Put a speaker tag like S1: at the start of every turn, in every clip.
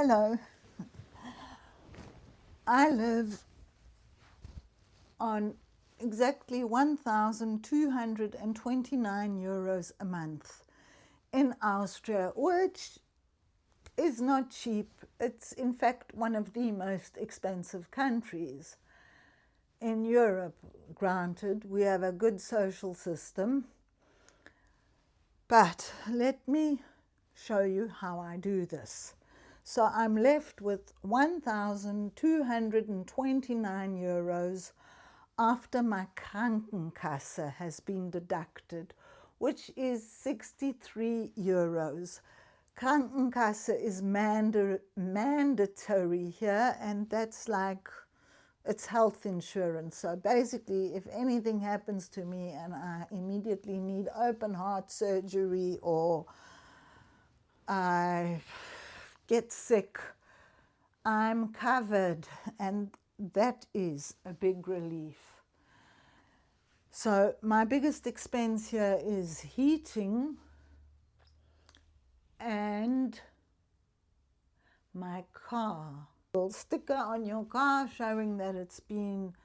S1: Hello. I live on exactly 1,229 euros a month in Austria, which is not cheap. It's in fact one of the most expensive countries in Europe. Granted, we have a good social system, but let me show you how I do this. So I'm left with 1,229 euros after my Krankenkasse has been deducted, which is 63 euros. Krankenkasse is mandatory here, and that's like, it's health insurance. So basically, if anything happens to me and I immediately need open heart surgery or I get sick, I'm covered, and that is a big relief. So my biggest expense here is heating and my car. A sticker on your car showing that it's been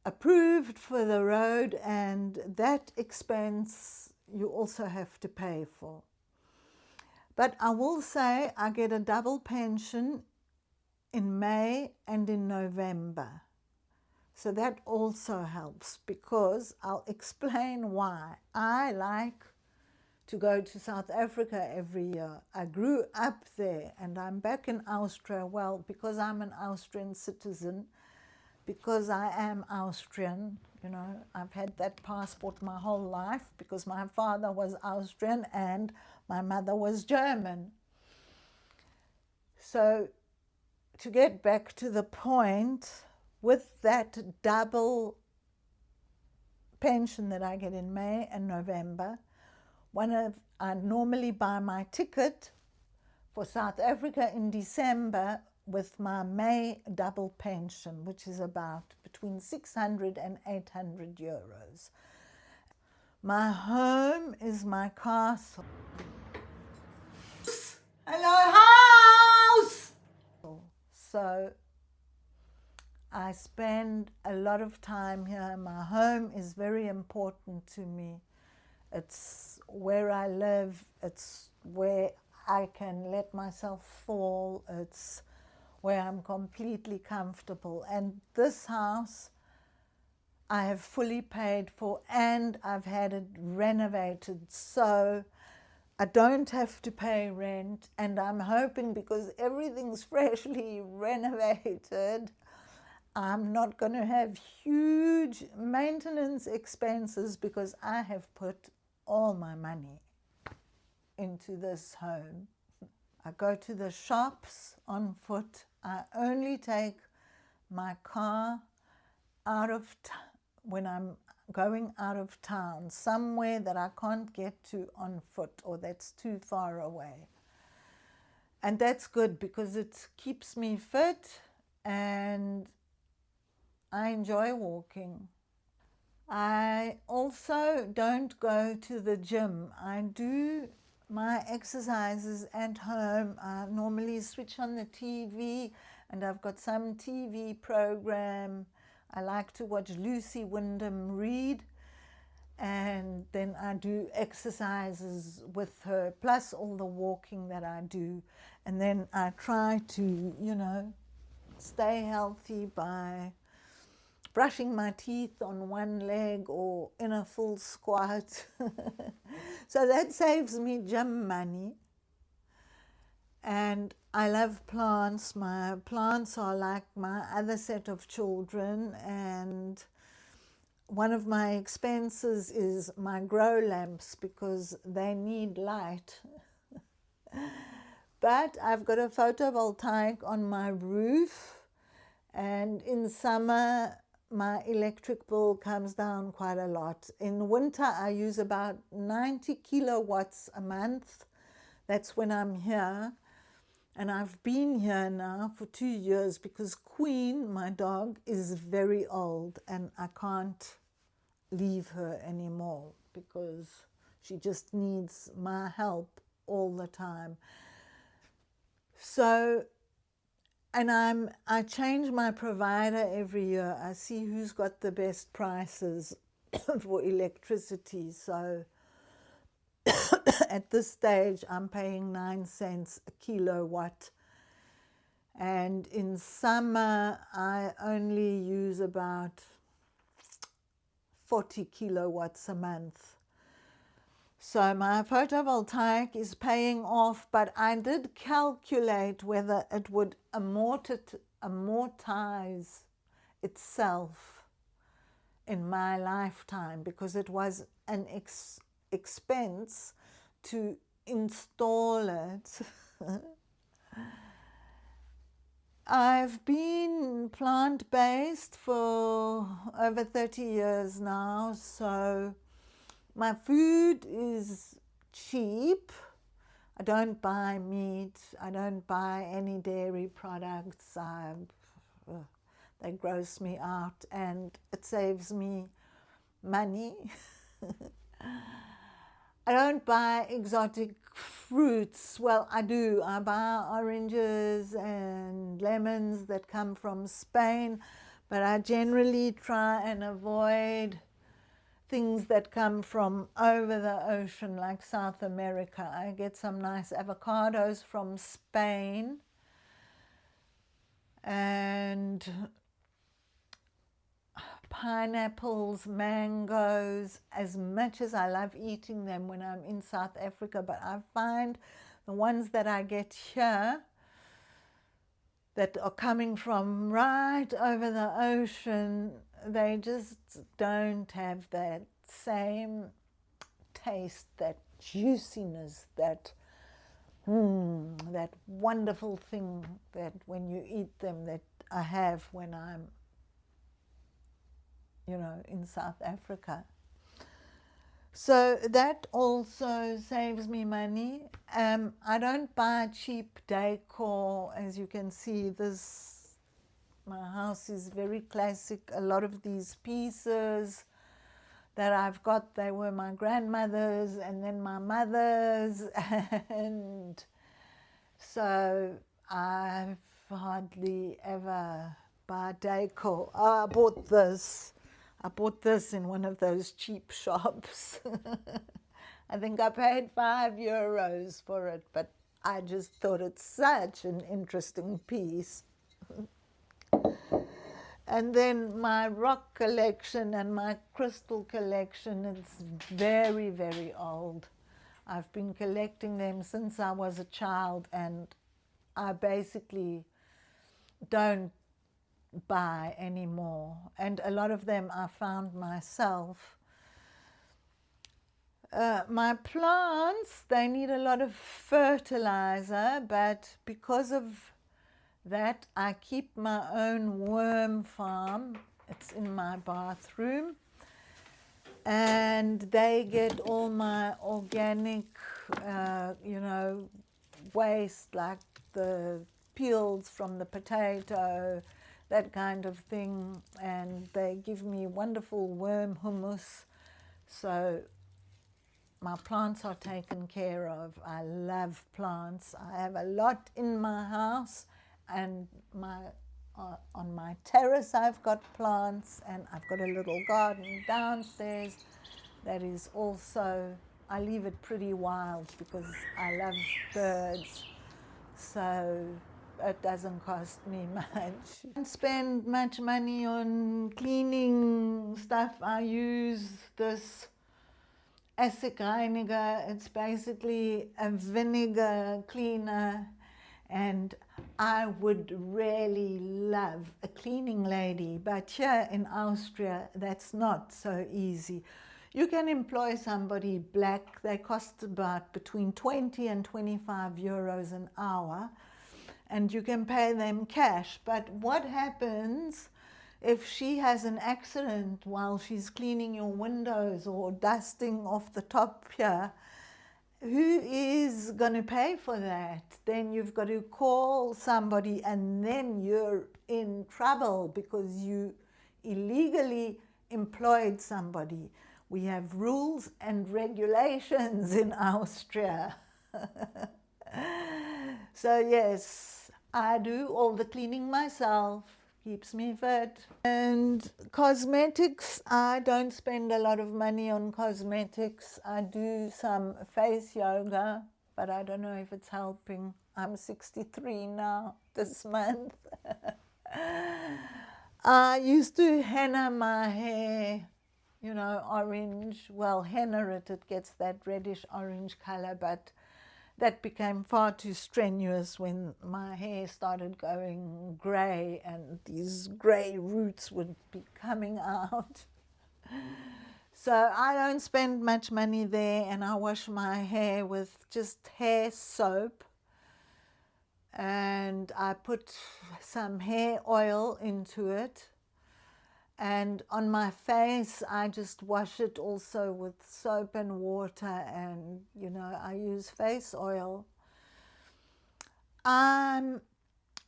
S1: approved for the road, and that expense you also have to pay for. But I will say I get a double pension in May and in November. So that also helps, because I'll explain why. I like to go to South Africa every year. I grew up there and I'm back in Austria, well, because I'm an Austrian citizen, because I am Austrian. You know, I've had that passport my whole life because my father was Austrian and my mother was German. So to get back to the point, with that double pension that I get in May and November, I normally buy my ticket for South Africa in December with my May double pension, which is about between 600 and 800 euros. My home is my castle. Hello, house! So I spend a lot of time here. My home is very important to me. It's where I live. It's where I can let myself fall. It's where I'm completely comfortable. And this house I have fully paid for, and I've had it renovated, so I don't have to pay rent. And I'm hoping, because everything's freshly renovated, I'm not going to have huge maintenance expenses, because I have put all my money into this home. I go to the shops on foot. I only take my car out of when I'm going out of town, somewhere that I can't get to on foot or that's too far away. And that's good, because it keeps me fit and I enjoy walking. I also don't go to the gym. I do my exercises at home. I normally switch on the TV, and I've got some TV program. I like to watch Lucy Wyndham read, and then I do exercises with her, plus all the walking that I do. And then I try to, you know, stay healthy by brushing my teeth on one leg or in a full squat. So that saves me gym money. And I love plants. My plants are like my other set of children, and one of my expenses is my grow lamps, because they need light. But I've got a photovoltaic on my roof, and in summer my electric bill comes down quite a lot. In winter I use about 90 kilowatts a month. That's when I'm here. And I've been here now for 2 years, because Queen, my dog, is very old and I can't leave her anymore, because she just needs my help all the time. So, and I change my provider every year. I see who's got the best prices for electricity. So at this stage, I'm paying 9 cents a kilowatt. And in summer, I only use about 40 kilowatts a month. So my photovoltaic is paying off, but I did calculate whether it would amortize itself in my lifetime, because it was an expense to install it. I've been plant-based for over 30 years now, so my food is cheap. I don't buy meat. I don't buy any dairy products. They gross me out, and it saves me money. I don't buy exotic fruits. Well, I do. I buy oranges and lemons that come from Spain, but I generally try and avoid things that come from over the ocean, like South America. I get some nice avocados from Spain, and pineapples, mangoes, as much as I love eating them when I'm in South Africa, but I find the ones that I get here that are coming from right over the ocean, they just don't have that same taste, that juiciness, that that wonderful thing that when you eat them that I have when I'm, in South Africa. So that also saves me money. I don't buy cheap decor. As you can see, my house is very classic. A lot of these pieces that I've got, they were my grandmother's and then my mother's, and so I've hardly ever buy decor. Oh, I bought this. I bought this in one of those cheap shops. I think I paid €5 for it, but I just thought it's such an interesting piece. And then my rock collection and my crystal collection, it's very, very old. I've been collecting them since I was a child, and I basically don't buy anymore, and a lot of them I found myself. My plants, they need a lot of fertilizer, but because of that I keep my own worm farm. It's in my bathroom, and they get all my organic waste, like the peels from the potato, that kind of thing, and they give me wonderful worm hummus. So my plants are taken care of. I love plants. I have a lot in my house, and on my terrace I've got plants, and I've got a little garden downstairs that is also, I leave it pretty wild because I love birds. So it doesn't cost me much. I don't spend much money on cleaning stuff. I use this acid reiniger. It's basically a vinegar cleaner, and I would really love a cleaning lady, but here in Austria that's not so easy. You can employ somebody black. They cost about between 20 and 25 euros an hour, and you can pay them cash. But what happens if she has an accident while she's cleaning your windows or dusting off the top here? Who is going to pay for that? Then you've got to call somebody, and then you're in trouble because you illegally employed somebody. We have rules and regulations in Austria. So yes, I do all the cleaning myself, keeps me fit. And cosmetics, I don't spend a lot of money on cosmetics. I do some face yoga, but I don't know if it's helping. I'm 63 now this month. I used to henna my hair, you know, orange. Well, henna it gets that reddish orange color, but that became far too strenuous when my hair started going grey and these grey roots would be coming out. So I don't spend much money there, and I wash my hair with just hair soap, and I put some hair oil into it. And on my face, I just wash it also with soap and water, and, you know, I use face oil. I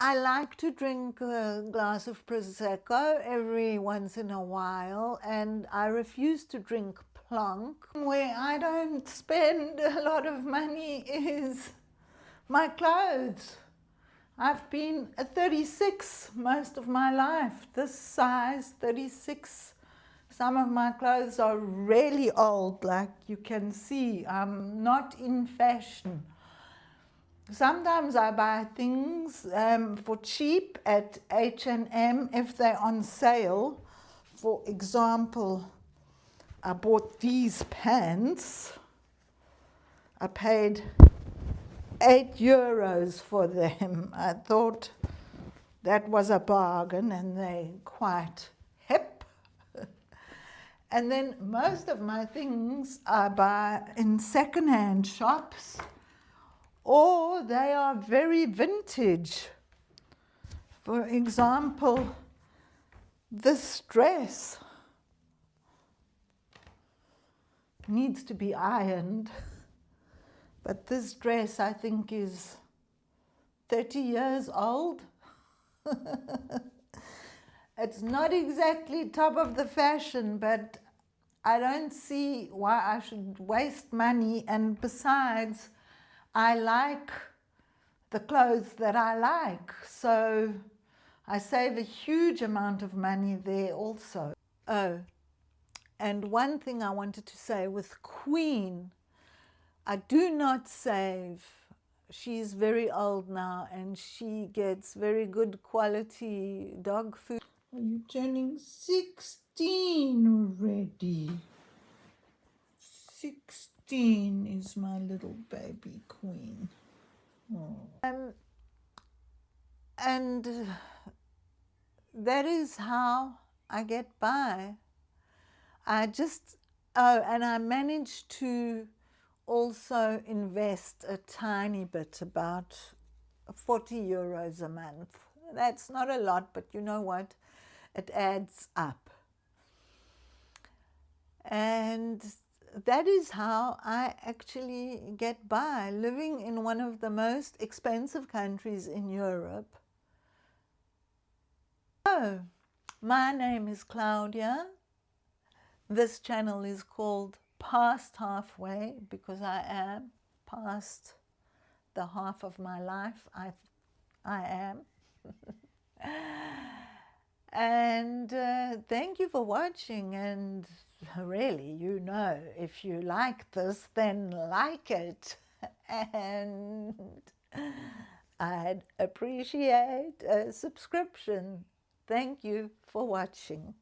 S1: like to drink a glass of Prosecco every once in a while, and I refuse to drink plonk. Where I don't spend a lot of money is my clothes. I've been a 36 most of my life, this size, 36. Some of my clothes are really old, like you can see. I'm not in fashion. Sometimes I buy things for cheap at H&M if they're on sale. For example, I bought these pants. I paid €8 for them. I thought that was a bargain, and they're quite hip. And then most of my things I buy in second-hand shops, or they are very vintage. For example, this dress needs to be ironed, but this dress I think is 30 years old. It's not exactly top of the fashion, but I don't see why I should waste money, and besides, I like the clothes that I like, so I save a huge amount of money there also. Oh, and one thing I wanted to say with Queen, I do not save. She's very old now, and she gets very good quality dog food. Are you turning 16 already? 16 is my little baby Queen. Oh. And that is how I get by. And I managed to also invest a tiny bit, about €40 a month. That's not a lot, but you know what? It adds up. And that is how I actually get by, living in one of the most expensive countries in Europe. So, my name is Claudia. This channel is called Past Halfway because I am past the half of my life. I am. And thank you for watching, and really, you know, if you like this, then like it, and I'd appreciate a subscription. Thank you for watching.